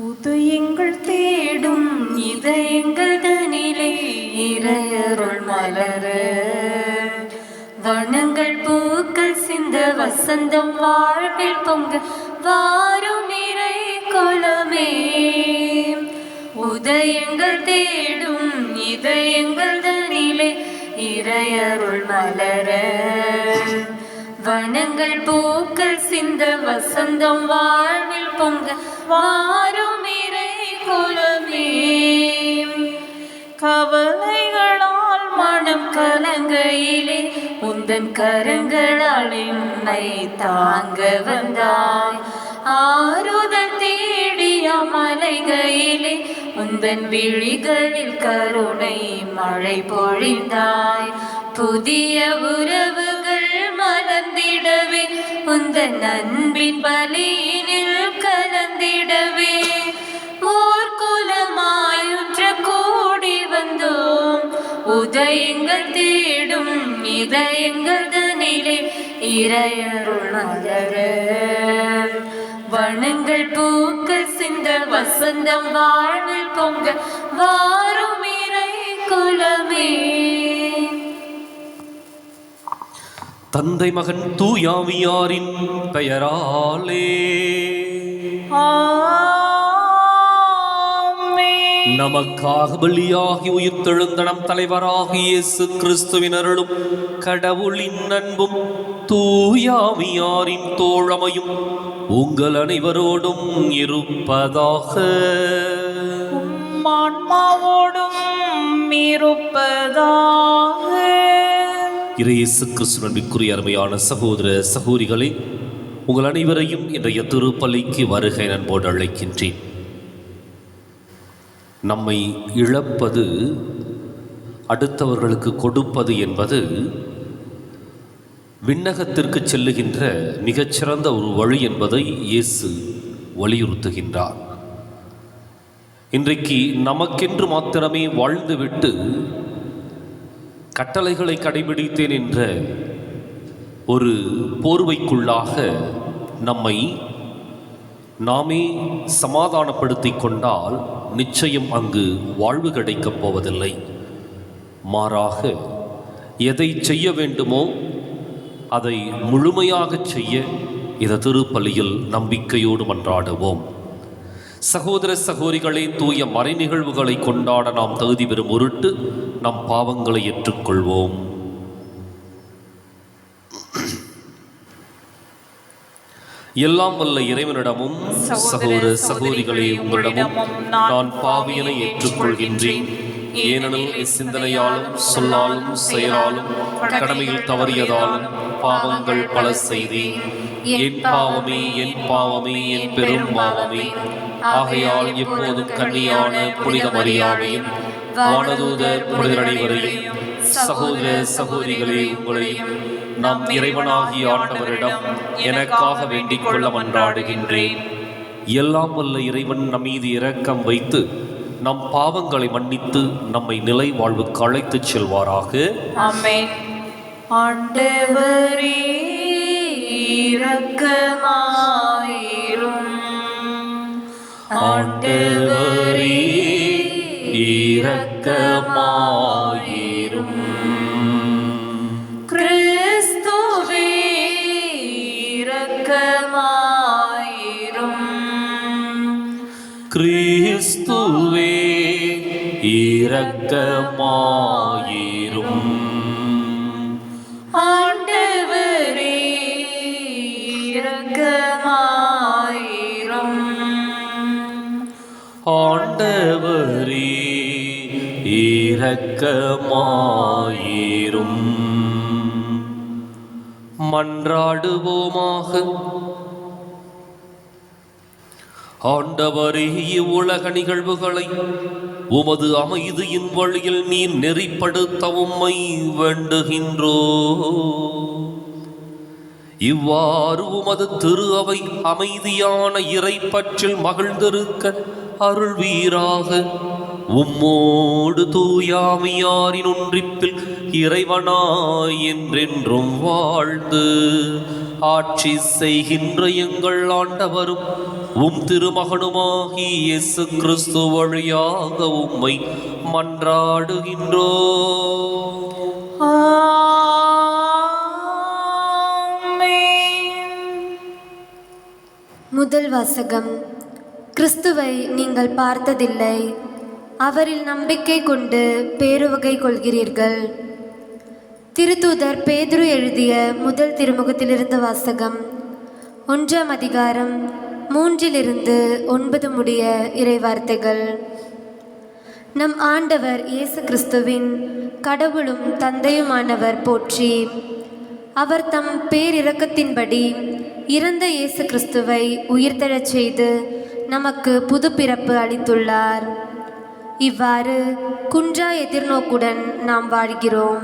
உதயங்கள் தேடும் இதயங்கள் தனிலே இறையருள் மலர வனங்கள் பூக்கள் சிந்த வசந்தம் வாழ்வில் பொங்க வாரும் இறை குலமே. உதயங்கள் தேடும் இதயங்கள் தனிலே இறையருள் மலர வனங்கள் பூக்கள் சிந்த வசந்தம் வாழ்வில் பொங்க வாரும் இறை குலமே. கவலைகளால் மனம் கலங்கையிலே உந்தன் கரங்களால் என்னை தாங்க வந்தாய். ஆறுதல் தேடிய மலைகையிலே உந்தன் விழிகளில் கருணை மழை பொழிந்தாய். புதிய உறவுகள் மலர்ந்திடவே உந்தன் அன்பின் பலியினில் கலந்திடவே ஓர் குலமாயுற்ற கூடி வந்தோம். உதயங்கள் தேடும் இதயங்கள் தனிலே இறையருள் மலர வனங்கள் பூக்கள் சிந்த வசந்தம் வாழ்வில் பொங்க வாரும் இறை குலமே. தந்தை மகன் தூயாவியாரின் பெயராலே நமக்காக பலியாகி உயிர்த்தெழுந்த நம் தலைவராகிய இயேசு கிறிஸ்துவின் அருளும் கடவுளின் அன்பும் தூயாவியாரின் தோழமையும் உங்கள் அனைவரோடும் இருப்பதாக. ஆன்மாவோடும் இருப்பதாக. இயேசு கிறிஸ்துவிற்குரிய அருமையான சகோதர சகோதரிகளே, உங்கள் அனைவரையும் இன்றைய திருப்பலிக்கு வருகை அன்போடு அழைக்கின்றேன். நம்மை இழப்பது அடுத்தவர்களுக்கு கொடுப்பது என்பது விண்ணகத்திற்கு செல்லுகின்ற மிகச்சிறந்த ஒரு வழி என்பதை இயேசு வலியுறுத்துகின்றார். இன்றைக்கு நமக்கென்று மாத்திரமே வாழ்ந்துவிட்டு கட்டளைகளை கடைபிடித்தேன் என்ற ஒரு போர்வைக்குள்ளாக நம்மை நாமே சமாதானப்படுத்தி கொண்டால் நிச்சயம் அங்கு வாழ்வு கிடைக்கப் போவதில்லை. மாறாக எதை செய்ய வேண்டுமோ அதை முழுமையாக செய்ய இந்த திருப்பலியில் நம்பிக்கையோடு மன்றாடுவோம். சகோதர சகோதரிகளே, தூய மறை நிகழ்வுகளை கொண்டாட நாம் தகுதி பெறும் பொருட்டு நம் பாவங்களை ஏற்றுக்கொள்வோம். எல்லாம் வல்ல இறைவனிடமும் சகோதர சகோதரிகளே உங்களிடமும் நான் பாவியனை ஏற்றுக்கொள்கின்றேன். ஏனெனில் சிந்தனையாலும் சொல்லாலும் செயலாலும் கடமையில் தவறியதாலும் பாவங்கள் பல செய்தேன். என் பாவமே என் பாவமே என் பெரும் பாவமே. ஆகையால் எப்போதும் கன்னியான புனித மரியாதையும் வானதூதர் புனிதர் அனைவரையும் சகோதர சகோதரிகளே உங்களையும் நம் இறைவனாகிய ஆண்டவரிடம் எனக்காக வேண்டிக் கொள்ள மன்றாடுகின்றேன். எல்லாம் வல்ல இறைவன் நம் மீது இரக்கம் வைத்து நம் பாவங்களை மன்னித்து நம்மை நிலை வாழ்வுக்கு அழைத்துச் செல்வாராக. ஆமென். ஆண்டவரே இரக்கமாயிரும். ஆண்டவரே இரக்கமாயிரும். கிறிஸ்துவே இரக்கமாயிரும். கிறிஸ்துவே இரக்கமாயிரும். ஆண்டவரே இரக்கமாயிரும். ஆண்டவரே இரக்கமாயிரும். மன்றாடுவோமாக. ஆண்டவரே, இவ்வுலக நிகழ்வுகளை உமது அமைதியின் வழியில் நீர் நெறிப்படுத்த உம்மை வேண்டுகின்றோ. இவ்வாறு உமது திரு அவை அமைதியான இறைப்பற்றில் மகிழ்ந்திருக்க அருள்வீராக. உம்மோடு தூயாவியாரின் ஒன்றிப்பில் இறைவனாய் என்றென்றும் வாழ்ந்து ஆட்சி செய்கின்ற எங்கள் ஆண்டவரும் உம் திருமகனுமாகி இயேசு கிறிஸ்து வழியாக உம்மை மன்றாடுகின்றோ. முதல் வாசகம். கிறிஸ்துவை நீங்கள் பார்த்ததில்லை, அவரில் நம்பிக்கை கொண்டு பேருவகை கொள்கிறீர்கள். திருத்தூதர் பேதுரு எழுதிய முதல் திருமுகத்திலிருந்து வாசகம். 1ஆம் அதிகாரம் 3-9 முடிய இறைவார்த்தைகள். நம் ஆண்டவர் இயேசு கிறிஸ்துவின் கடவுளும் தந்தையுமானவர் போற்றி. அவர் தம் பேரிரக்கத்தின்படி இறந்த இயேசு கிறிஸ்துவை உயிர்த்தெழச் செய்து நமக்கு புது பிறப்பு அளித்துள்ளார். இவ்வாறு குன்றா எதிர்நோக்குடன் நாம் வாழ்கிறோம்.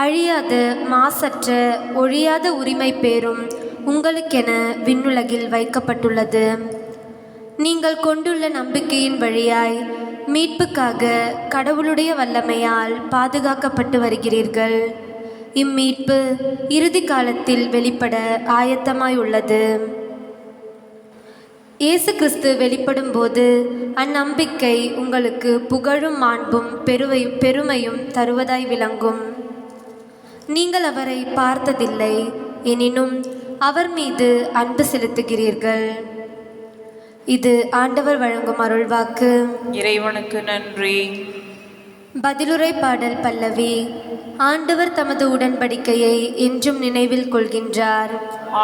அழியாத மாசற்ற ஒழியாத உரிமை பேரும் உங்களுக்கென விண்ணுலகில் வைக்கப்பட்டுள்ளது. நீங்கள் கொண்டுள்ள நம்பிக்கையின் வழியாய் மீட்புக்காக கடவுளுடைய வல்லமையால் பாதுகாக்கப்பட்டு வருகிறீர்கள். இம்மீட்பு இறுதி காலத்தில் வெளிப்பட ஆயத்தமாயுள்ளது. இயேசு கிறிஸ்து வெளிப்படும் போது அந்நம்பிக்கை உங்களுக்கு புகழும் மாண்பும் பெருமையும் தருவதாய் விளங்கும். நீங்கள் அவரை பார்த்ததில்லை, எனினும் அவர் மீது அன்பு செலுத்துகிறீர்கள். இது ஆண்டவர் வழங்கும் அருள்வாக்கு. இறைவனுக்கு நன்றி. பதிலுரை பாடல் பல்லவி. ஆண்டவர் தமது உடன்படிக்கையை என்றும் நினைவில் கொள்கின்றார்.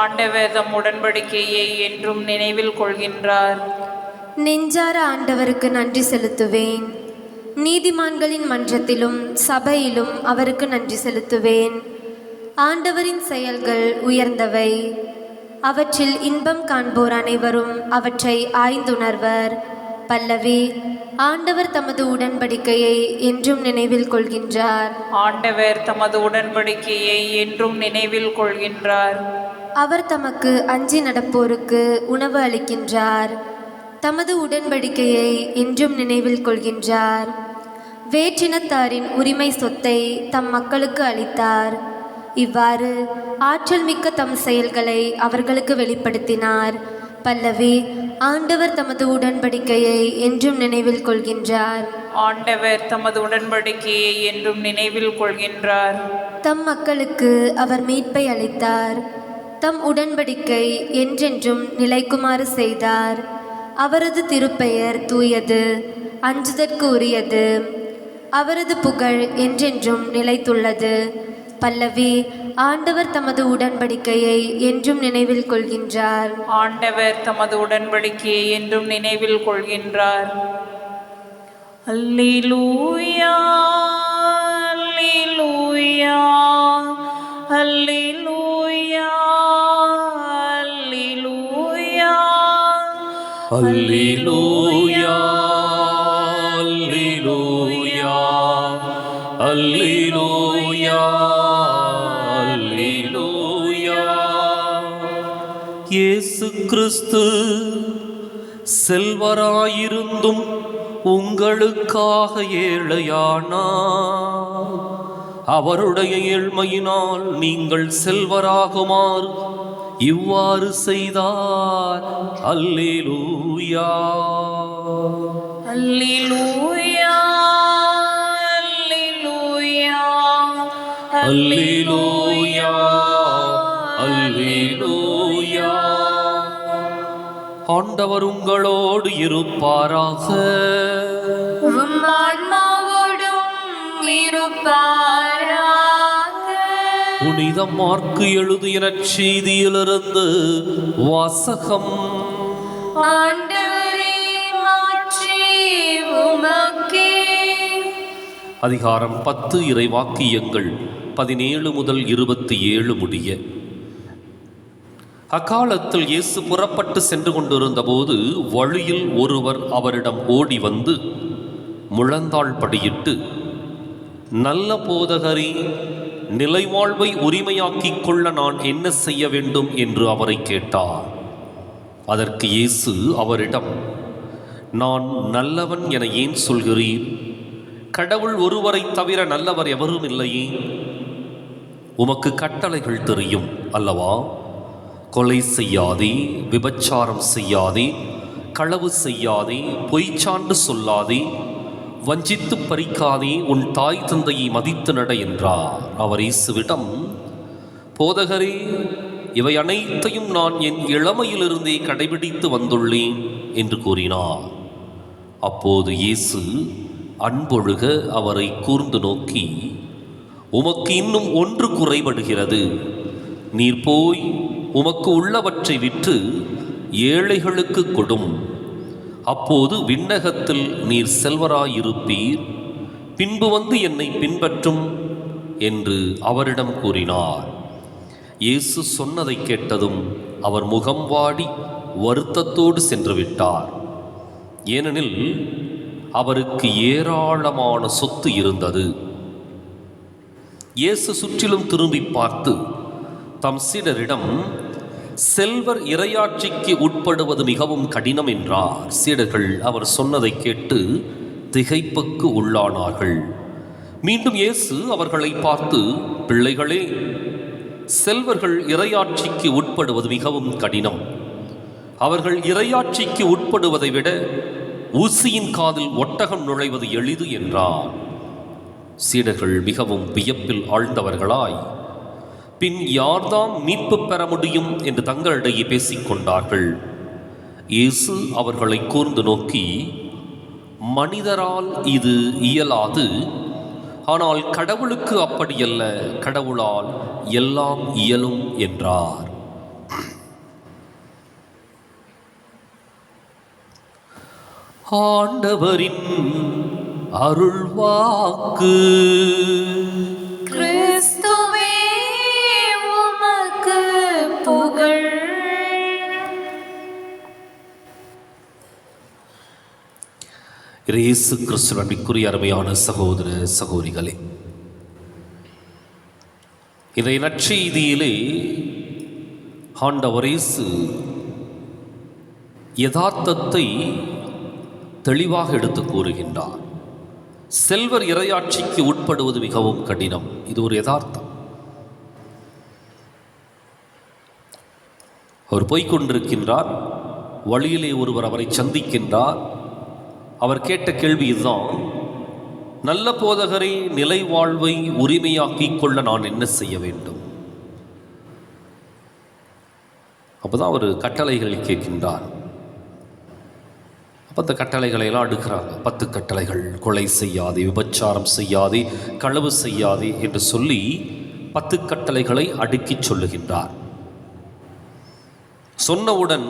ஆண்டவர் தம் உடன்படிக்கையை என்றும் நினைவில் கொள்கின்றார். நெஞ்சார ஆண்டவருக்கு நன்றி செலுத்துவேன். நீதிமான்களின் மன்றத்திலும் சபையிலும் அவருக்கு நன்றி செலுத்துவேன். ஆண்டவரின் செயல்கள் உயர்ந்தவை, அவற்றில் இன்பம் காண்போர் அனைவரும் அவற்றை ஆய்ந்துணர்வர். பல்லவி. ஆண்டவர் தமது உடன்படிக்கையை என்றும் நினைவில் கொள்கின்றார். ஆண்டவர் தமது உடன்படிக்கையை என்றும் நினைவில் கொள்கின்றார். அவர் தமக்கு அஞ்சி நடப்போருக்கு உணவு அளிக்கின்றார். தமது உடன்படிக்கையை என்றும் நினைவில் கொள்கின்றார். வேற்றினத்தாரின் உரிமை சொத்தை தம் மக்களுக்கு அளித்தார். இவ்வாறு ஆற்றல் மிக்க தம் செயல்களை அவர்களுக்கு வெளிப்படுத்தினார். பல்லவி. ஆண்டவர் தமது உடன்படிக்கையை என்றும் நினைவில் கொள்கின்றார். ஆண்டவர் தமது உடன்படிக்கையை என்றும் நினைவில் கொள்கின்றார். தம் மக்களுக்கு அவர் மீட்பை அளித்தார். தம் உடன்படிக்கை என்றென்றும் நிலைக்குமாறு செய்தார். அவரது திருப்பெயர் தூயது, அஞ்சுதற்கு உரியது. அவரது புகழ் என்றென்றும் நிலைத்துள்ளது. பல்லவி. ஆண்டவர் தமது உடன்படிக்கையை என்றும் நினைவில் கொள்கின்றார். ஆண்டவர் தமது உடன்படிக்கையை என்றும் நினைவில் கொள்கின்றார். அல்லேலூயா, அல்லேலூயா, அல்லேலூயா, அல்லேலூயா, அல்லேலூயா, அல்லேலூயா, அல்லேலூயா, அல்லேலூயா. இயேசு கிறிஸ்து செல்வராயிருந்தும் உங்களுக்காக ஏழையானார். அவருடைய ஏழ்மையினால் நீங்கள் செல்வராகுமாறு இவ்வாறு செய்தார். அல்லேலூயா, அல்லேலூயா, அல்லேலூயா, அல்லேலூயா, அல்லேலூயா. ஆண்டவர் உங்களோடு இருப்பாராக. உம் ஆன்மாவோடும் இருப்பாராக. புனித மாற்கு எழுதிய நற்செய்தியிலிருந்து வாசகம். ஆண்டவரே, மாற்றி உமக்கே. அதிகாரம் 10. இறைவாக்கியங்கள் 17 முதல் 27 முடிய. அக்காலத்தில் இயேசு புறப்பட்டு சென்று கொண்டிருந்த போது வழியில் ஒருவர் அவரிடம் ஓடி வந்து முழந்தாள் படியிட்டு, நல்ல போதகரே, நிலைவாழ்வை உரிமையாக்கிக் கொள்ள நான் என்ன செய்ய வேண்டும் என்று அவரை கேட்டார். அதற்கு இயேசு அவரிடம், நான் நல்லவன் என ஏன் சொல்கிறீர்? கடவுள் ஒருவரை தவிர நல்லவர் எவரும் இல்லையே. உமக்கு கட்டளைகள் தெரியும் அல்லவா? கொலை செய்யாதே, விபச்சாரம் செய்யாதே, களவு செய்யாதே, பொய்ச்சான்று சொல்லாதே, வஞ்சித்து பறிக்காதே, உன் தாய் தந்தையை மதித்து நட என்றார். அவர் இயேசுவிடம், போதகரே, இவை அனைத்தையும் நான் என் இளமையிலிருந்தே கடைபிடித்து வந்துள்ளேன் என்று கூறினார். அப்போது இயேசு அன்பொழுக அவரை கூர்ந்து நோக்கி, உமக்கு இன்னும் ஒன்று குறைபடுகிறது. நீர் போய் உமக்கு உள்ளவற்றை விற்று ஏழைகளுக்கு கொடும். அப்போது விண்ணகத்தில் நீர் செல்வராயிருப்பீர். பின்பு வந்து என்னை பின்பற்றும் என்று அவரிடம் கூறினார். இயேசு சொன்னதை கேட்டதும் அவர் முகம் வாடி வருத்தத்தோடு சென்று விட்டார். ஏனெனில் அவருக்கு ஏராளமான சொத்து இருந்தது. இயேசு சுற்றிலும் திரும்பி பார்த்து தம் சீடரிடம், செல்வர் இறையாட்சிக்கு உட்படுவது மிகவும் கடினம் என்றார். சீடர்கள் அவர் சொன்னதை கேட்டு திகைப்புக்கு உள்ளானார்கள். மீண்டும் இயேசு அவர்களை பார்த்து, பிள்ளைகளே, செல்வர்கள் இறையாட்சிக்கு உட்படுவது மிகவும் கடினம். அவர்கள் இறையாட்சிக்கு உட்படுவதை விட ஊசியின் காதில் ஒட்டகம் நுழைவது எளிது என்றார். சீடர்கள் மிகவும் வியப்பில் ஆழ்ந்தவர்களாய், பின் யார்தான் மீட்பு பெற முடியும் என்று தங்களிடையே பேசிக்கொண்டார்கள். இயேசு அவர்களை கூர்ந்து நோக்கி, மனிதரால் இது இயலாது, ஆனால் கடவுளுக்கு அப்படியல்ல, கடவுளால் எல்லாம் இயலும் என்றார். ஆண்டவரின் அருள்வாக்கு. கிறிஸ்துவே உமக்கு புகழ். இயேசு கிறிஸ்துவின் அன்பிற்குரிய அருமையான சகோதர சகோதரிகளே, இதை நற்செய்தியிலே ஆண்டவர் இயேசு யதார்த்தத்தை தெளிவாக எடுத்து கூறுகின்றார். செல்வர் இறையாட்சிக்கு உட்படுவது மிகவும் கடினம். இது ஒரு யதார்த்தம். அவர் போய்கொண்டிருக்கின்றார். வழியிலே ஒருவர் அவரை சந்திக்கின்றார். அவர் கேட்ட கேள்வி இதுதான், நல்ல போதகரை, நிலை வாழ்வை உரிமையாக்கிக் கொள்ள நான் என்ன செய்ய வேண்டும்? அப்போதான் அவர் கட்டளைகள் கேட்கின்றார். அப்போ அந்த கட்டளைகளை எல்லாம் அடுக்கிறாங்க. 10 கட்டளைகள். கொலை செய்யாதே, விபச்சாரம் செய்யாதே, களவு செய்யாதே என்று சொல்லி 10 கட்டளைகளை அடுக்கி சொல்லுகின்றார். சொன்னவுடன்,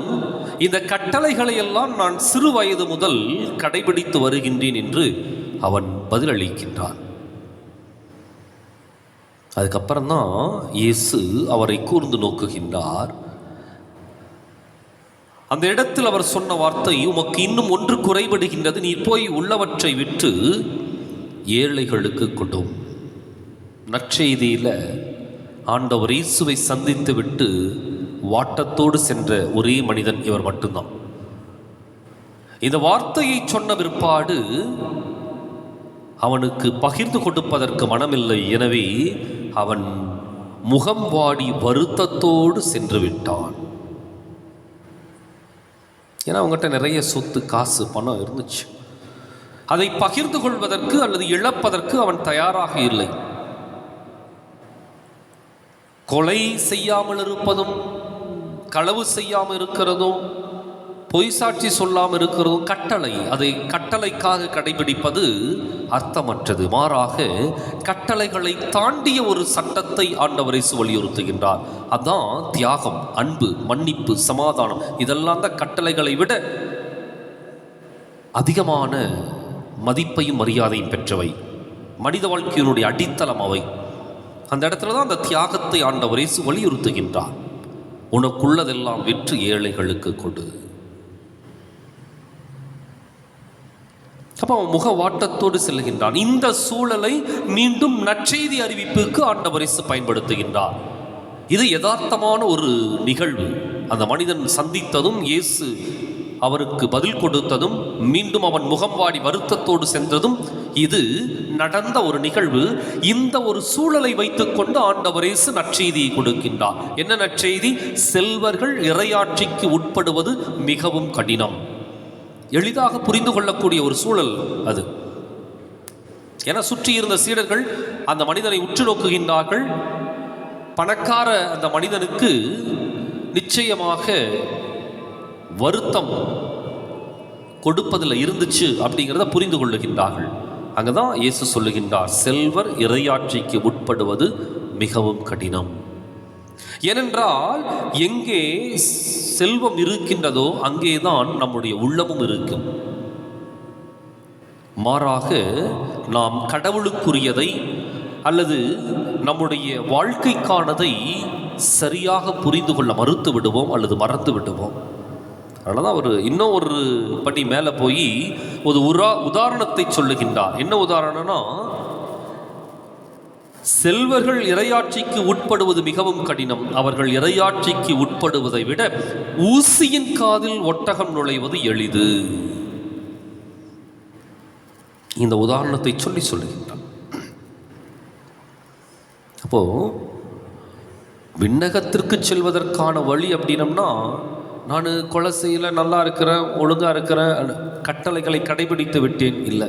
இந்த கட்டளைகளை எல்லாம் நான் சிறு வயது முதல் கடைபிடித்து வருகின்றேன் என்று அவன் பதிலளிக்கின்றான். அதுக்கப்புறம்தான் இயேசு அவரை கூர்ந்து நோக்குகின்றார். அந்த இடத்தில் அவர் சொன்ன வார்த்தை, உமக்கு இன்னும் ஒன்று குறைபடுகின்றது. நீ போய் உள்ளவற்றை விற்று ஏழைகளுக்கு கொடும். நற்செய்தியில் ஆண்டவர் இயேசுவை சந்தித்து விட்டு வாட்டத்தோடு சென்ற ஒரே மனிதன் இவர் மட்டும்தான். இந்த வார்த்தையை சொன்ன பிற்பாடு அவனுக்கு பகிர்ந்து கொடுப்பதற்கு மனமில்லை. எனவே அவன் முகம் வாடி வருத்தத்தோடு சென்று விட்டான். ஏன்னா அவங்ககிட்ட நிறைய சொத்து, காசு, பணம் இருந்துச்சு. அதை பகிர்ந்து கொள்வதற்கு அல்லது இழப்பதற்கு அவன் தயாராக இல்லை. கொலை செய்யாமல் இருப்பதும், களவு செய்யாமல் இருக்கிறதும், பொய் சாட்சி சொல்லாமல் இருக்கிறதும் கட்டளை. அதை கட்டளைக்காக கடைபிடிப்பது அர்த்தமற்றது. மாறாக கட்டளைகளை தாண்டிய ஒரு சட்டத்தை ஆண்டவர் இயேசு வலியுறுத்துகின்றார். அதான் தியாகம், அன்பு, மன்னிப்பு, சமாதானம். இதெல்லாம் தான் கட்டளைகளை விட அதிகமான மதிப்பையும் மரியாதையும் பெற்றவை. மனித வாழ்க்கையினுடைய அடித்தளம் அவை. அந்த இடத்துல தான் அந்த தியாகத்தை ஆண்டவர் இயேசு வலியுறுத்துகின்றார். உனக்குள்ளதெல்லாம் விற்று ஏழைகளுக்கு கொடு. அப்போ அவன் முக வாட்டத்தோடு செல்கின்றான். இந்த சூழலை மீண்டும் நற்செய்தி அறிவிப்புக்கு ஆண்டவர் இயேசு பயன்படுத்துகின்றார். இது யதார்த்தமான ஒரு நிகழ்வு. அந்த மனிதன் சந்தித்ததும் இயேசு அவருக்கு பதில் கொடுத்ததும் மீண்டும் அவன் முகம் வாடி வருத்தத்தோடு சென்றதும் இது நடந்த ஒரு நிகழ்வு. இந்த ஒரு சூழலை வைத்துக்கொண்டு ஆண்டவர் இயேசு நற்செய்தியை கொடுக்கின்றார். என்ன நற்செய்தி? செல்வர்கள் இறையாட்சிக்கு உட்படுவது மிகவும் கடினம். எளிதாக புரிந்து கொள்ளக்கூடிய ஒரு சூழல் அது. என சுற்றி இருந்த சீடர்கள் அந்த மனிதனை உற்று நோக்குகின்றார்கள். பணக்கார அந்த மனிதனுக்கு நிச்சயமாக வருத்தம் கொடுப்பதில் இருந்துச்சு அப்படிங்கிறத புரிந்து கொள்ளுகின்றார்கள். அங்கதான் இயேசு சொல்லுகின்றார், செல்வர் இறையாட்சிக்கு உட்படுவது மிகவும் கடினம். ஏனென்றால் எங்கே செல்வம் இருக்கின்றதோ அங்கேதான் நம்முடைய உள்ளமும் இருக்கும். மாறாக நாம் கடவுளுக்குரியதை அல்லது நம்முடைய வாழ்க்கைக்கானதை சரியாக புரிந்து கொள்ள மறுத்து விடுவோம் அல்லது மறந்து விடுவோம். அதனால தான் அவர் இன்னும் ஒரு படி மேலே போய் ஒரு உதாரணத்தை சொல்லுகின்றார். என்ன உதாரணம்னா, செல்வர்கள் இறையாட்சிக்கு உட்படுவது மிகவும் கடினம். அவர்கள் இறையாட்சிக்கு உட்படுவதை விட ஊசியின் காதில் ஒட்டகம் நுழைவது எளிது. இந்த உதாரணத்தை சொல்லுகின்றார். அப்போ விண்ணகத்திற்கு செல்வதற்கான வழி அப்படின்னம்னா, நான் கொலை செய்யல, நல்லா இருக்கிறேன், ஒழுங்காக இருக்கிறேன், கட்டளைகளை கடைபிடித்து விட்டேன் இல்லை.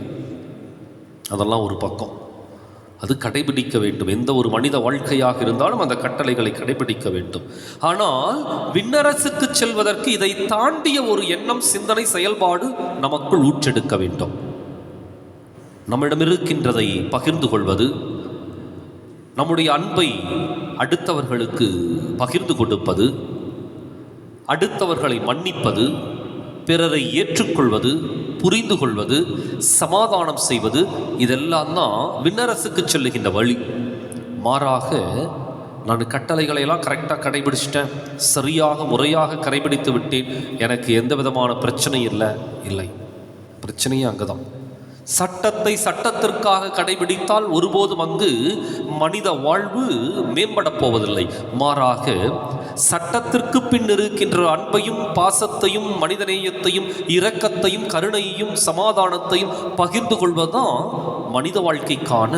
அதெல்லாம் ஒரு பக்கம், அது கடைபிடிக்க வேண்டும். எந்த ஒரு மனித வாழ்க்கையாக இருந்தாலும் அந்த கட்டளைகளை கடைபிடிக்க வேண்டும். ஆனால் விண்ணரசுக்கு செல்வதற்கு இதை தாண்டிய ஒரு எண்ணம், சிந்தனை, செயல்பாடு நமக்குள் ஊற்றெடுக்க வேண்டும். நம்மிடம் இருக்கின்றதை பகிர்ந்து கொள்வது, நம்முடைய அன்பை அடுத்தவர்களுக்கு பகிர்ந்து கொடுப்பது, அடுத்தவர்களை மன்னிப்பது, பிறரை ஏற்றுக்கொள்வது, புரிந்து கொள்வது, சமாதானம் செய்வது, இதெல்லாம் தான் விண்ணரசுக்கு செல்லுகின்ற வழி. மாறாக நான் கட்டளைகளை எல்லாம் கரெக்டாக கடைபிடிச்சிட்டேன், சரியாக முறையாக கடைபிடித்து விட்டேன், எனக்கு எந்த விதமான பிரச்சனையும் இல்லை. பிரச்சனையே அங்கே தான். சட்டத்தை சட்டத்திற்காக கடைபிடித்தால் ஒருபோதும் அங்கு மனித வாழ்வு மேம்பட போவதில்லை. மாறாக சட்டத்திற்கு பின் இருக்கின்ற அன்பையும் பாசத்தையும் மனிதநேயத்தையும் இரக்கத்தையும் கருணையையும் சமாதானத்தையும் பகிர்ந்து கொள்வதுதான் மனித வாழ்க்கைக்கான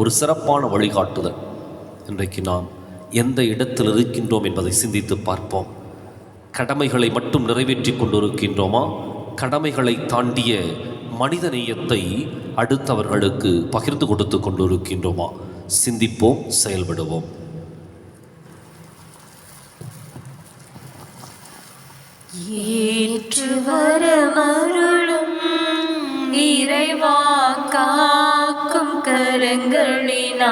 ஒரு சிறப்பான வழிகாட்டுதல். இன்றைக்கு நாம் எந்த இடத்தில் இருக்கின்றோம் என்பதை சிந்தித்து பார்ப்போம். கடமைகளை மட்டும் நிறைவேற்றி கொண்டிருக்கின்றோமா? கடமைகளை தாண்டிய மனித நேயத்தை அடுத்தவர்களுக்கு பகிர்ந்து கொடுத்து கொண்டிருக்கின்றோமா? சிந்திப்போம், செயல்படுவோம். ஏற்று வரமருளும் இறைவா காக்கும் கரங்களினார்,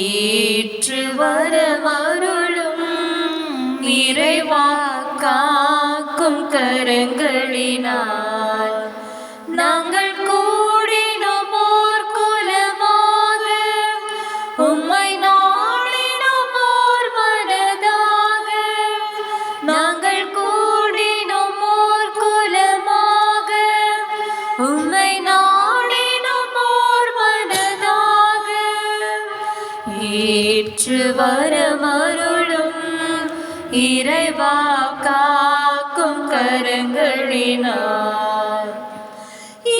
ஏற்று வரமருளும் இறைவா காக்கும் கரங்களினார், நாங்கள் கூடினோம் ஓர் குலமாக, உம்மை நாடினோம் ஓர் மனதாக, நாங்கள் கூடினோம் ஓர் குலமாக, உம்மை நாடினோம் ஓர் மனதாக, ஏற்று வரமருளும் இறைவா காக்கும் கரங்களினார்,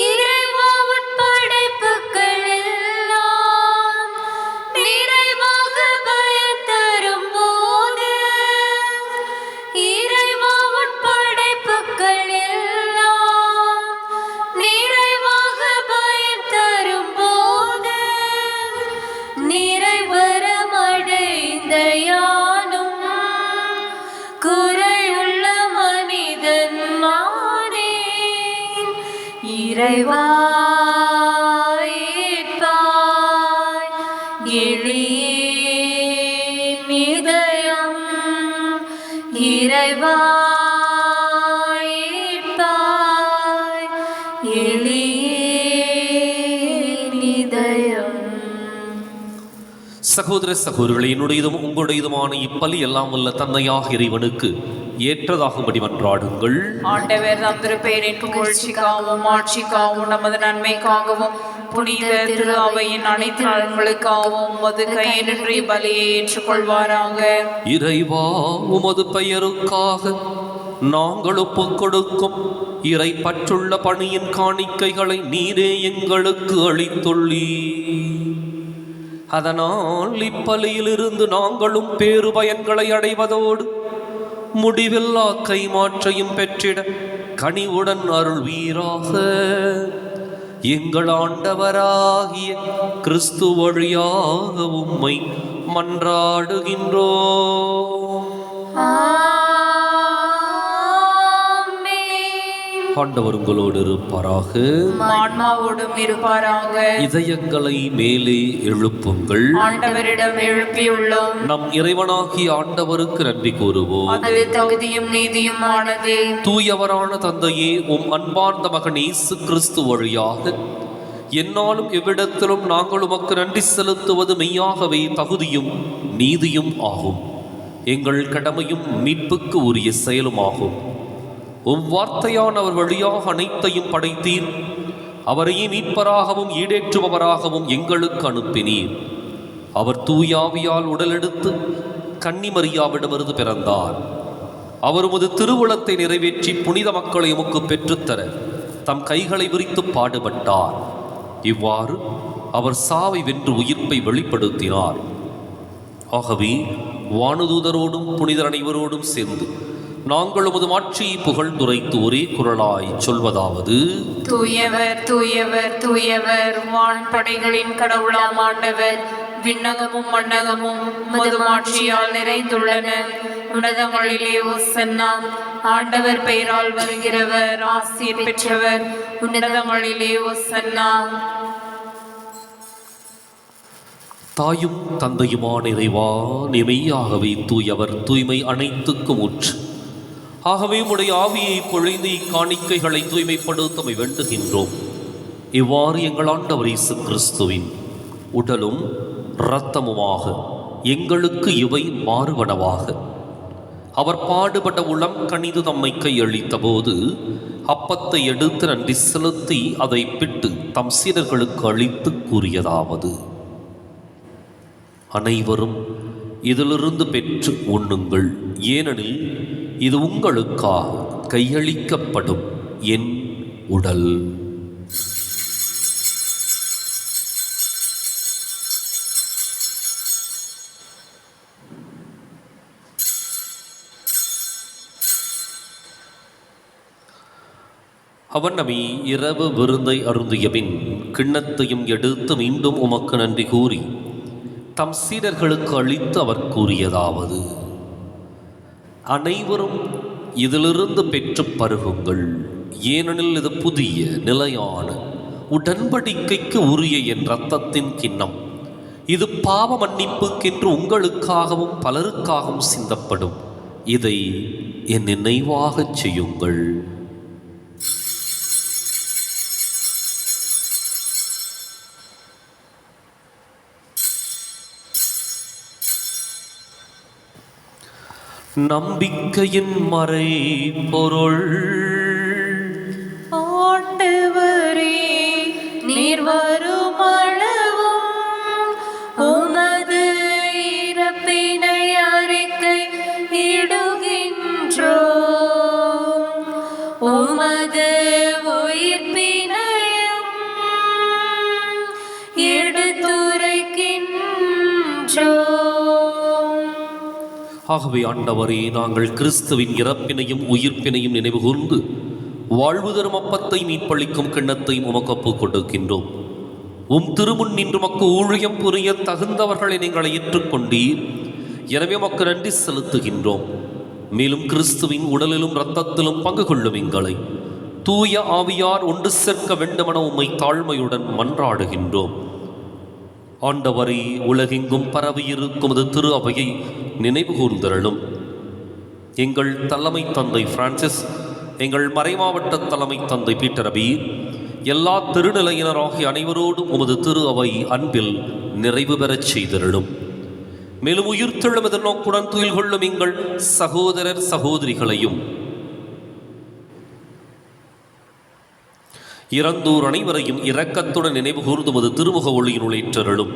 இறைவா உன் படைப்புக்கள் எல்லாம் நிறைவாக பயத்தரும் போது, இறைவா உன் படைப்புக்கள் எல்லாம் நிறைவாக பயத்தரும் போது, நிறைவரமடைந்த யானும் குறையுள்ள மனிதன் நானேன், இறைவா ஏற்பாய் எளியேன் இதயம், இறைவா ஏற்பாய் எளியேன் இதயம். சகோதர சகோதரிகளே, என்னுடையதும் உங்களுடையதுமான இப்பலி எல்லாம் வல்ல தந்தையாக இறைவனுக்கு ஏற்றதாகும்படி மன்றாடுங்கள். ஆண்டவர் நம் திருப்பெயரின் புகழ்ச்சிக்காகவும் ஆட்சிக்காகவும் நமது நன்மைக்காகவும் புனித திரு அவையின் அனைத்து நலன்களுக்காகவும் உமது கையினின்றி பலியை ஏற்றுக்கொள்வாராக. இறைவா, உமது பெயருக்காக நாங்கள் ஒப்புக் கொடுக்கும் இறை பற்றுள்ள பணியின் காணிக்கைகளை நீரே எங்களுக்கு அளித்துள்ளீர். அதனால் இப்பலியிலிருந்து நாங்களும் பேறு பயன்களை அடைவதோடு முடிவில்லா கைமாற்றையும் பெற்றிட கனிவுடன் அருள்வீராக. எங்கள் ஆண்டவராகிய கிறிஸ்து வழியாக உம்மை மன்றாடுகின்றோம். ஆண்டவர் உங்களோடு இருப்பாராக. ஆன்மாவோடும் இருப்பாராக. இதயங்களை மேலே எழுப்புங்கள். ஆண்டவரிடம் எழுப்பியுள்ளோம். நம் இறைவனாகிய ஆண்டவருக்கு நன்றி கூறுவோம். அது தகுதியும் நீதியுமானது. தூயவரான தந்தையே, உம் அன்பார்ந்த மகன் இயேசு கிறிஸ்து வழியாக என்னாலும் எவ்விடத்திலும் நாங்கள் உமக்கு நன்றி செலுத்துவது மெய்யாகவே தகுதியும் நீதியும் ஆகும். எங்கள் கடமையும் மீட்புக்கு உரிய செயலுமாகும். உம் வார்த்தையானவர் வழியாக அனைத்தையும் படைத்தீர். அவரையே மீட்பராகவும் ஈடேற்றுபவராகவும் எங்களுக்கு அனுப்பினீர். அவர் தூயாவியால் உடலெடுத்து கன்னிமரியாவிடமிருந்து பிறந்தார். அவர் உமது திருவுளத்தை நிறைவேற்றி புனித மக்களை உமக்கு பெற்றுத்தர தம் கைகளை விரித்து பாடுபட்டார். இவ்வாறு அவர் சாவை வென்று உயிர்ப்பை வெளிப்படுத்தினார். ஆகவே வானுதூதரோடும் புனிதர் அனைவரோடும் சேர்ந்து நாங்கள் உமது மாட்சியை புகழ்ந்துரைத்து ஒரே குரலாய் சொல்வதாவது: தூயவர் தூயவர் தூயவர், வான்படைகளின் கடவுளாம் ஆண்டவர். விண்ணகமும் மண்ணகமும் உமது மாட்சியால் நிறைந்துள்ளன. உன்னதங்களிலே ஓசன்னா. ஆண்டவர் பெயரால் வருகிறவர் ஆசீர் பெற்றவர். உன்னதங்களிலே ஓசன்னா. தாயும் தந்தையுமான இறைவா, நீ மெய்யாகவே தூயவர், தூய்மை அனைத்துக்கும் ஊற்று. ஆகவே உம்முடைய ஆவியை பொழிந்து இக்காணிக்கைகளை தூய்மைப்படுத்த வேண்டுகின்றோம். இவ்வாறு எங்கள் ஆண்டவர் இயேசு கிறிஸ்துவின் உடலும் இரத்தமுமாக எங்களுக்கு இவை மாறுபடவாக. அவர் பாடுபட உளம் கனிந்து தம்மை கையளித்த போது அப்பத்தை எடுத்து நன்றி செலுத்தி அதை பிட்டு தம் சீடர்களுக்கு அளித்து கூறியதாவது: அனைவரும் இதிலிருந்து பெற்று உண்ணுங்கள், ஏனெனில் இது உங்களுக்காக கையளிக்கப்படும் என் உடல். அவன் நபி இரவு விருந்தை அருந்திய பின் கிண்ணத்தையும் எடுத்து மீண்டும் உமக்கு நன்றி கூறி தம் சீடர்களுக்கு அளித்து அவர் கூறியதாவது: அனைவரும் இதிலிருந்து பெற்று பருகுங்கள், ஏனெனில் இது புதிய நிலையான உடன்படிக்கைக்கு உரிய என் இரத்தத்தின் கிண்ணம். இது பாவ மன்னிப்புக்கென்று உங்களுக்காகவும் பலருக்காகவும் சிந்தப்படும். இதை என் நினைவாகச் செய்யுங்கள். நம்பிக்கையின் மறை பொருள். ஆண்டவரே, நீர் வரும் அளவும் உமது இறப்பினை அறிக்கை இடுகின்றோம். உமது உயிர்ப்பினையும் எடுத்துரைக்கின்றோம். ஆகவே ஆண்டவரே, நாங்கள் கிறிஸ்துவின் இறப்பினையும் உயிர்ப்பினையும் நினைவு கூர்ந்து வாழ்வு தரும் அப்பத்தை மீட்பளிக்கும் கிண்ணத்தையும் உமக்கு ஒப்புக் கொடுக்கின்றோம். உம் திருமுன் நின்று மக்கு ஊழியம் புரிய தகுந்தவர்களை நீங்கள் ஏற்றுக்கொண்டீர். எனவே மக்கு நன்றி செலுத்துகின்றோம். மேலும் கிறிஸ்துவின் உடலிலும் இரத்தத்திலும் பங்கு கொள்ளும் எங்களை தூய ஆவியார் ஒன்று சேர்க்க வேண்டுமென உம்மை தாழ்மையுடன் மன்றாடுகின்றோம். ஆண்டவரை, உலகெங்கும் பரவியிருக்கும் அது திரு அவையை நினைவு கூர்ந்தருளும். எங்கள் தலைமை தந்தை பிரான்சிஸ், எங்கள் மறைமாவட்ட தலைமை தந்தை பீட்டர் அபி, எல்லா திருநிலையினர் ஆகிய அனைவரோடும் உமது திரு அவை அன்பில் நிறைவு பெறச் செய்தருளும். மேலும் உயிர்த்தெழும் எதிர்நோக்குடன் துயில் கொள்ளும் எங்கள் சகோதரர் சகோதரிகளையும் இறந்தோர் அனைவரையும் இரக்கத்துடன் நினைவு கூர்ந்துமது திருமுக ஒளியினுள் ஏற்றருளும்.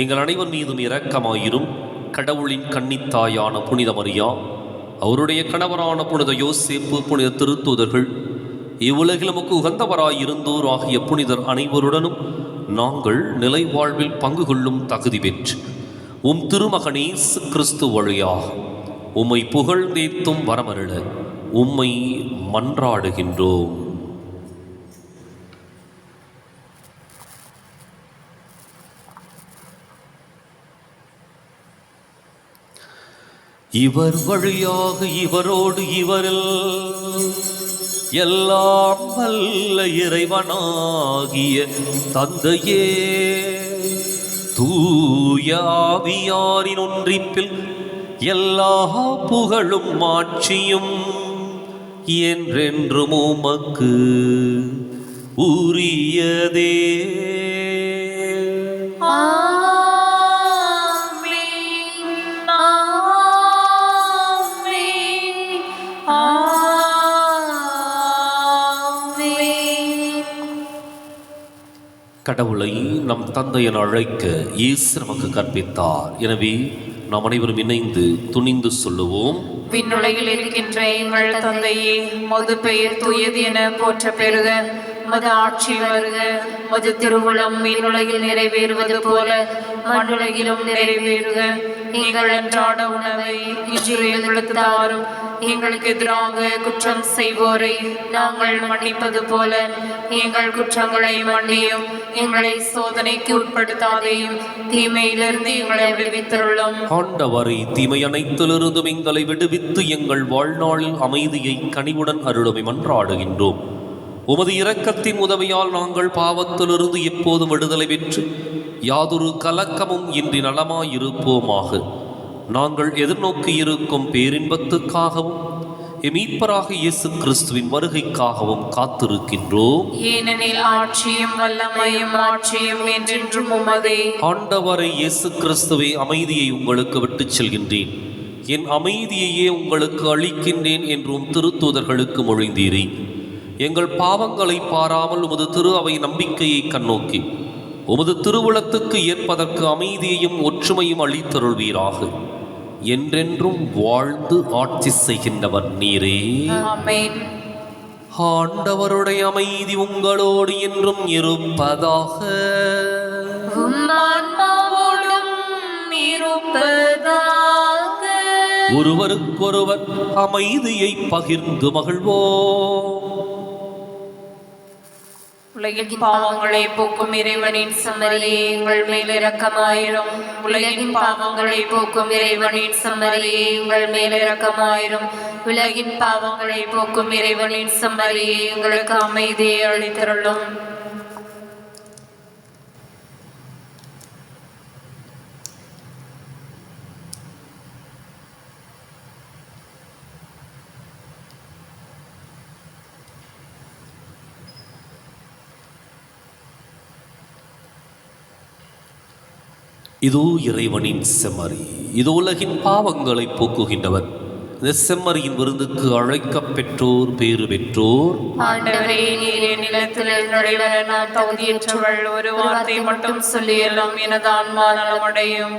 எங்கள் அனைவர் மீதும் இரக்கமாயிரும். கடவுளின் கன்னித்தாயான புனித மரியா, அவருடைய கணவரான புனித யோசேப்பு, புனித திருத்தூதர்கள், இவ்வுலகில் நமக்கு உகந்தவராய் இருந்தோர் ஆகிய புனிதர் அனைவருடனும் நாங்கள் நிலை வாழ்வில் பங்கு கொள்ளும் தகுதி பெற்று உம் திருமகனே இயேசு கிறிஸ்து வழியாக உம்மை புகழ்ந்தேத்தும் வரமருள உம்மை மன்றாடுகின்றோம். இவர் வழியாக இவரோடு இவரில் எல்லாம் வல்ல இறைவனாகிய தந்தையே, தூய ஆவியாரின் ஒன்றிப்பில் எல்லா புகழும் மாட்சியும் என்றென்றும் உமக்கு உரியதே. கடவுளை நம் தந்தை என அழைக்க இயேசு நமக்கு கற்பித்தார். எனவே நாம் அனைவரும் இணைந்து துணிந்து சொல்லுவோம். விண்ணுலகில் இருக்கின்ற எங்கள் தந்தையே, மது பெயர் தூயது என போற்ற பெறுக. மது ஆட்சி வருக. மது திருவுளம் விண்ணுலகில் நிறைவேறுவது போல மண்ணுலகிலும் நிறைவேறுக. எங்கள் அன்றாட உணவை இன்று எங்களுக்கு தாரும். எங்களுக்கு எதிராக குற்றம் செய்வோரை நாங்கள் மன்னிப்பது போல எங்கள் குற்றங்களை மன்னியும். எங்களை சோதனைக்கு உட்படுத்தாதையும் தீமையிலிருந்து எங்களை விடுவித்தருளும். ஆண்டவரே, தீமை அனைத்திலிருந்தும் எங்களை விடுவித்து எங்கள் வாழ்நாளில் அமைதியை கனிவுடன் அருளுமை மன்றாடுகின்றோம். உமது இரக்கத்தின் உதவியால் நாங்கள் பாவத்திலிருந்து எப்போதும் விடுதலை பெற்று யாதொரு கலக்கமும் இன்றி நலமாயிருப்போமாக. நாங்கள் எதிர்நோக்கி இருக்கும் பேரின்பத்துக்காகவும் மீட்பராக இயேசு கிறிஸ்துவின் வருகைக்காகவும் காத்திருக்கின்றோம். ஏனெனில் ஆட்சியும் வல்லமையும் மாட்சியும் என்றென்றும் உமதே. ஆண்டவரை இயேசு கிறிஸ்துவே, அமைதியை உங்களுக்கு விட்டுச் செல்கின்றேன், என் அமைதியையே உங்களுக்கு அளிக்கின்றேன் என்றும் திருத்தூதர்களுக்கு மொழிந்தீரே. எங்கள் பாவங்களை பாராமல் உமது திரு அவை நம்பிக்கையை கண்ணோக்கி உமது திருவுளத்துக்கு ஏற்பதற்கு அமைதியையும் ஒற்றுமையும் அளித்தருள்வீராக. என்றென்றும் வாழ்ந்து ஆட்சி செய்கின்றவர் நீரே. ஆமென். ஆண்டவருடைய அமைதி உங்களோடு என்றும் இருப்பதாக. ஒருவருக்கொருவர் அமைதியை பகிர்ந்து மகிழ்வோம். உலகின் பாவங்களை போக்கும் இறைவனின் செம்மறியே, எங்கள் மேல் இரக்கமாயிரும். உலகின் பாவங்களை போக்கும் இறைவனின் செம்மறியே, எங்கள் மேல் இரக்கமாயிரும். உலகின் பாவங்களை போக்கும் இறைவனின் செம்மறியே, எங்களுக்கு அமைதியை அளித்தருளும். இதோ இறைவனின் செம்மறி, இது உலகின் பாவங்களை போக்குகின்றவர். இந்த செம்மறியின் விருந்துக்கு அழைக்கப் பெற்றோர் பேறு பெற்றோர். ஆண்டவரே, நீர் என் நிலத்தில் நுழைவர நான் தகுதியற்றவள். ஒரு வார்த்தை மட்டும் சொல்லியெல்லாம் எனது ஆன்மா நலமடையும்.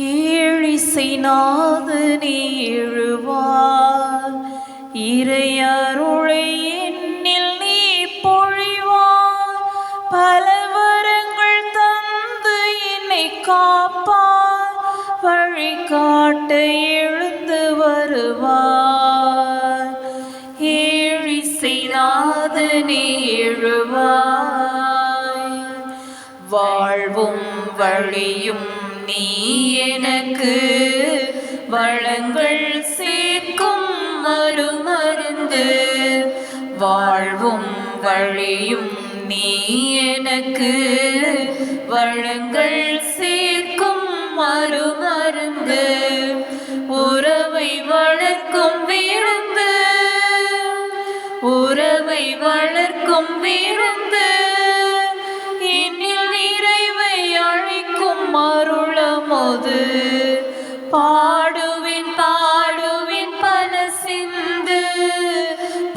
ஏழிசை நாதனே எழுவார், இறையருளை என்னில் நீ பொழிவார். பல வரங்கள் தந்து என்னை காப்பார், வழிகாட்ட எழுந்து வருவார். ஏழிசை நாதனே எழுவாய், வாழ்வும் வழியும் நீ எனக்கு, வளங்கள் சேர்க்கும் மறுமருந்து. வாழ்வும் வழியும் நீ எனக்கு, வளங்கள் சேர்க்கும் மறுமருந்து. உறவை வளர்க்கும் விருந்து, உறவை வளர்க்கும் விருந்து, என் போது பாடுவின் பாடுவின் பல சிந்து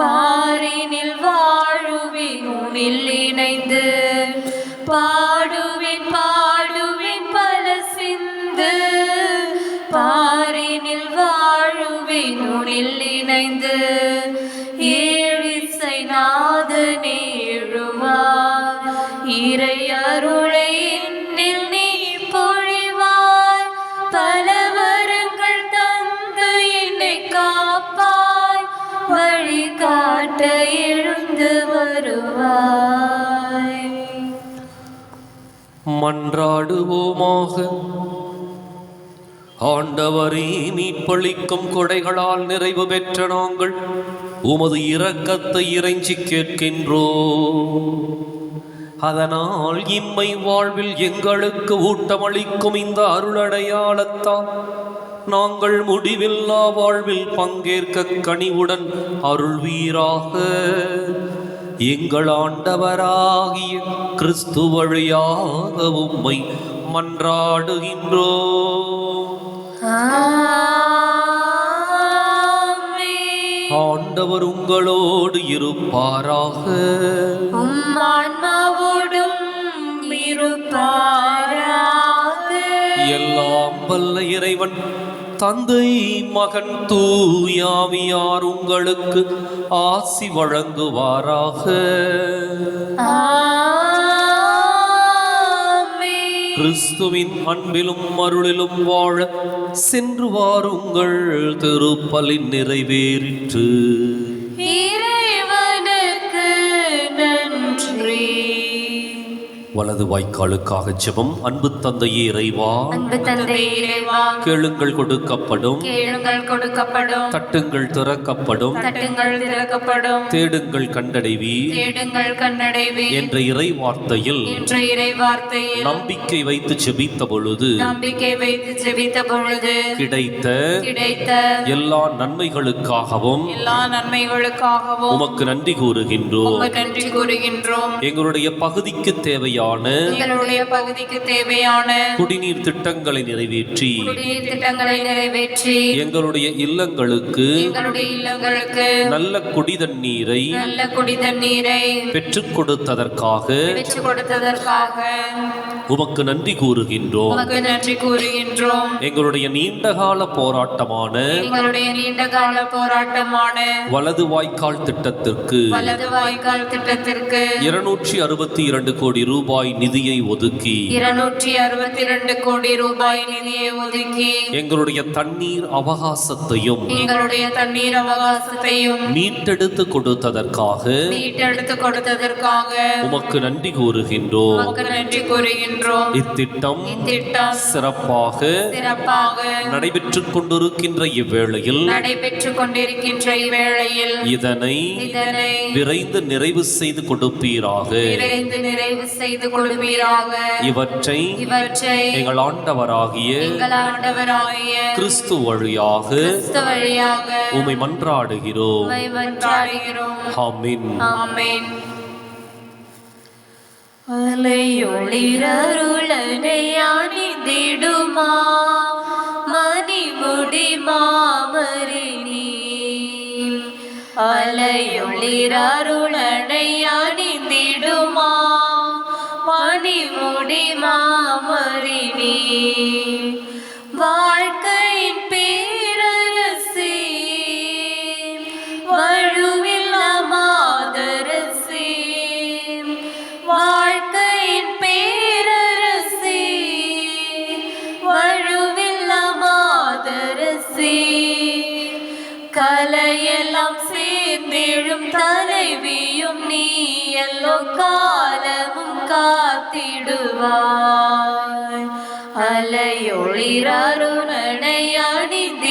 பாரினில் வாழுவின் உனில் இணைந்து பாடுவின் பாடுவின் பல சிந்து பாரினில் வாழுவின் உனில் இணைந்து ஏழிசை நாதனே எழுவார் இறை அருளை என்னில் நீ பொழிவாய் பல வரங்கள் தந்து என்னை காப்பாய் வழிகாட்ட எழுந்து வருவாய். மன்றாடுவோமாக. ஆண்டவரே, மீட்பளிக்கும் கொடைகளால் நிறைவு பெற்ற நாங்கள் உமது இரக்கத்தை இறைஞ்சி கேட்கின்றோம். அதனால் இம்மை வாழ்வில் எங்களுக்கு ஊட்டமளிக்கும் இந்த அருளடையாளத்தால் நாங்கள் முடிவில்லா வாழ்வில் பங்கேற்க கனிவுடன் அருள்வீராக. எங்கள் ஆண்டவராகிய கிறிஸ்து வழியாக உம்மை மன்றாடுகின்றோம். ஆண்டவர் உங்களோடு இருப்பாராக. உம் ஆன்மாவோடும் இருப்பாராக. எல்லாம் வல்ல இறைவன் தந்தை மகன் தூயாவியார் உங்களுக்கு ஆசி வழங்குவாராக. கிறிஸ்துவின் அன்பிலும் அருளிலும் வாழ சென்று வாருங்கள். திருப்பலின் நிறைவேறிற்று. இறைவனுக்கு நன்றி. வலது வாய்க்காலுக்காக ஜெபம். அன்பு தந்தையே இறைவா, அன்பு தந்தையே இறைவா, கேளுங்கள் கொடுக்கப்படும், கேளுங்கள் கொடுக்கப்படும், தட்டுங்கள் திறக்கப்படும், தட்டுங்கள் திறக்கப்படும், தேடுங்கள் கண்டடைவீர் தேடுங்கள் கண்டடைவீர் என்ற இறை வார்த்தையில் என்ற இறை வார்த்தையில் நம்பிக்கை வைத்து ஜெபித்த பொழுது நம்பிக்கை வைத்து ஜெபித்த பொழுது கிடைத்த எல்லா நன்மைகளுக்காகவும் உமக்கு நன்றி கூறுகின்றோம். நன்றி கூறுகின்றோம். எங்களுடைய பகுதிக்கு தேவையான குடிநீர் திட்டங்களை நிறைவேற்றி எங்களுடைய இல்லங்களுக்கு நல்ல குடிதண்ணீரை பெற்றுக் கொடுத்ததற்காக உமக்கு நன்றி கூறுகின்றோம். எங்களுடைய நீண்டகால போராட்டமான வலது வாய்க்கால் திட்டத்திற்கு 262 கோடி ரூபாய் நிதியை ஒதுக்கி 262 கோடி ரூபாய் நிதியை ஒதுக்கி எங்களுடைய தண்ணீர் அவகாசத்தையும் மீட்டெடுத்து கொடுத்ததற்காக உமக்கு நன்றி கூறுகின்றோம். இத்திட்டம் சிறப்பாக நடைபெற்றுக் கொண்டிருக்கின்ற இவ்வேளையில் இதனை விரைந்து நிறைவு செய்து கொடுப்பீராக. இவற்றை எங்கள் ஆண்டவராகிய கிறிஸ்து வழியாக உம்மை மன்றாடுகிறோம். ஆமென். அலையொளிரருளனை அணிந்திடுமா மணிமுடி மாமரினி. அலையொளிரருளனை அணிந்திடுமா மணிமுடி மாமரினி. வாழ்க்கையின் பேரரசி வழுவில்லா மாதரசி. வாழ்க்கையின் பேரரசி வழுவில்லா மாதரசி. கலையெல்லாம் சேர்ந்தெழும் தலைவியும் நீ எல்லோ காலமும் காத்திடுவாய். அலையொளிரருளனை அணிந்திடுமா